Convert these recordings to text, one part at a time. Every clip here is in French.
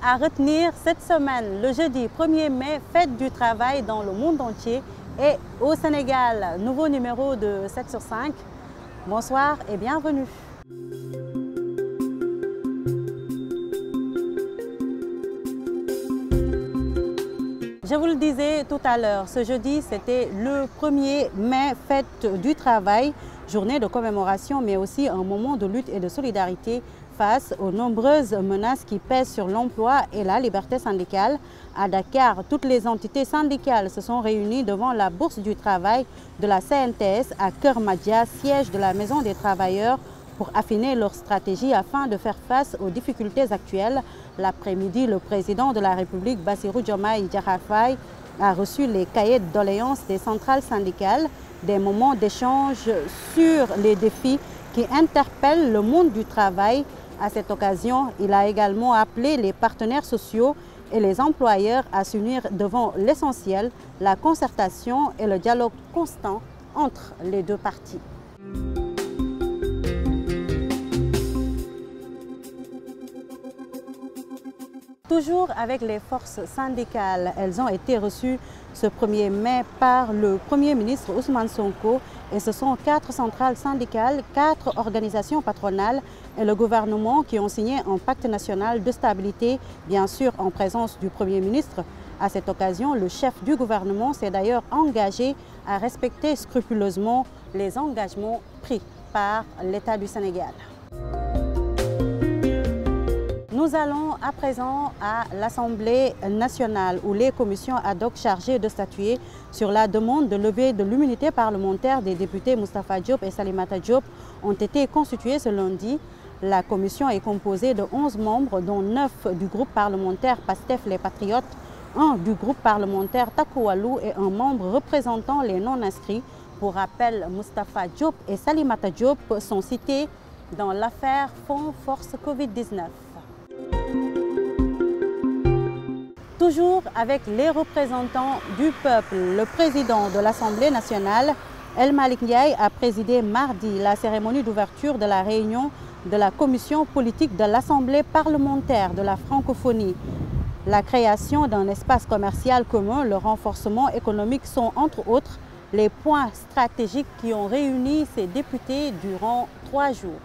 à retenir cette semaine, le jeudi 1er mai, fête du travail dans le monde entier et au Sénégal. Nouveau numéro de 7 sur 5. Bonsoir et bienvenue. Je vous le disais tout à l'heure, ce jeudi c'était le 1er mai, fête du travail, journée de commémoration mais aussi un moment de lutte et de solidarité face aux nombreuses menaces qui pèsent sur l'emploi et la liberté syndicale. À Dakar, toutes les entités syndicales se sont réunies devant la Bourse du travail de la CNTS à Keur Madia, siège de la Maison des travailleurs, pour affiner leur stratégie afin de faire face aux difficultés actuelles. L'après-midi, le président de la République, Bassirou Diomaye Diakhar Faye, a reçu les cahiers de doléances des centrales syndicales, des moments d'échange sur les défis qui interpellent le monde du travail. À cette occasion, il a également appelé les partenaires sociaux et les employeurs à s'unir devant l'essentiel, la concertation et le dialogue constant entre les deux parties. Toujours avec les forces syndicales, elles ont été reçues ce 1er mai par le Premier ministre Ousmane Sonko et ce sont 4 centrales syndicales, 4 organisations patronales et le gouvernement qui ont signé un pacte national de stabilité, bien sûr en présence du Premier ministre. À cette occasion, le chef du gouvernement s'est d'ailleurs engagé à respecter scrupuleusement les engagements pris par l'État du Sénégal. Nous allons à présent à l'Assemblée nationale où les commissions ad hoc chargées de statuer sur la demande de levée de l'immunité parlementaire des députés Moustapha Diop et Salimata Diop ont été constituées ce lundi. La commission est composée de 11 membres, dont 9 du groupe parlementaire PASTEF les Patriotes, 1 du groupe parlementaire Takku Wallu et un membre représentant les non-inscrits. Pour rappel, Moustapha Diop et Salimata Diop sont cités dans l'affaire Fonds Force Covid-19. Toujours avec les représentants du peuple, le président de l'Assemblée nationale, El Malick Ndiaye, a présidé mardi la cérémonie d'ouverture de la réunion de la commission politique de l'Assemblée parlementaire de la francophonie. La création d'un espace commercial commun, le renforcement économique sont entre autres les points stratégiques qui ont réuni ces députés durant 3 jours.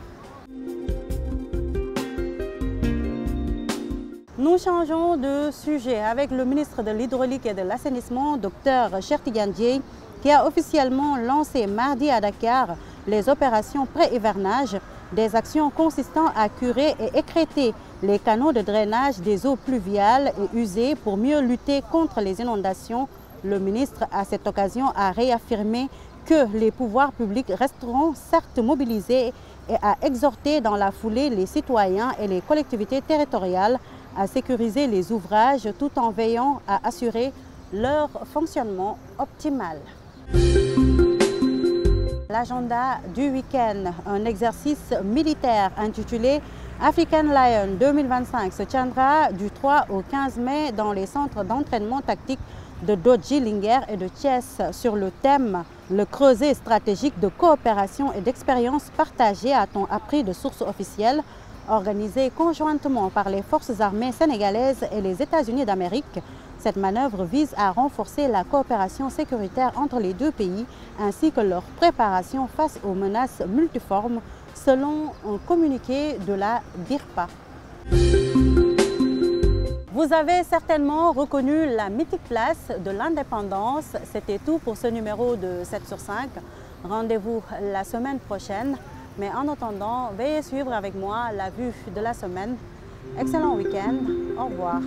Nous changeons de sujet avec le ministre de l'Hydraulique et de l'Assainissement, Dr Cheikh Tidiane Dièye, qui a officiellement lancé mardi à Dakar les opérations pré-hivernage, des actions consistant à curer et écrêter les canaux de drainage des eaux pluviales et usées pour mieux lutter contre les inondations. Le ministre, à cette occasion, a réaffirmé que les pouvoirs publics resteront certes mobilisés et a exhorté dans la foulée les citoyens et les collectivités territoriales à sécuriser les ouvrages tout en veillant à assurer leur fonctionnement optimal. L'agenda du week-end, un exercice militaire intitulé African Lion 2025 se tiendra du 3 au 15 mai dans les centres d'entraînement tactique de Dodji, Linguère et de Thiès sur le thème « Le creuset stratégique de coopération et d'expérience partagée » a-t-on appris de sources officielles. Organisée conjointement par les forces armées sénégalaises et les États-Unis d'Amérique. Cette manœuvre vise à renforcer la coopération sécuritaire entre les deux pays ainsi que leur préparation face aux menaces multiformes, selon un communiqué de la DIRPA. Vous avez certainement reconnu la mythique place de l'Indépendance. C'était tout pour ce numéro de 7 sur 5. Rendez-vous la semaine prochaine. Mais en attendant, veuillez suivre avec moi la vue de la semaine. Excellent week-end. Au revoir.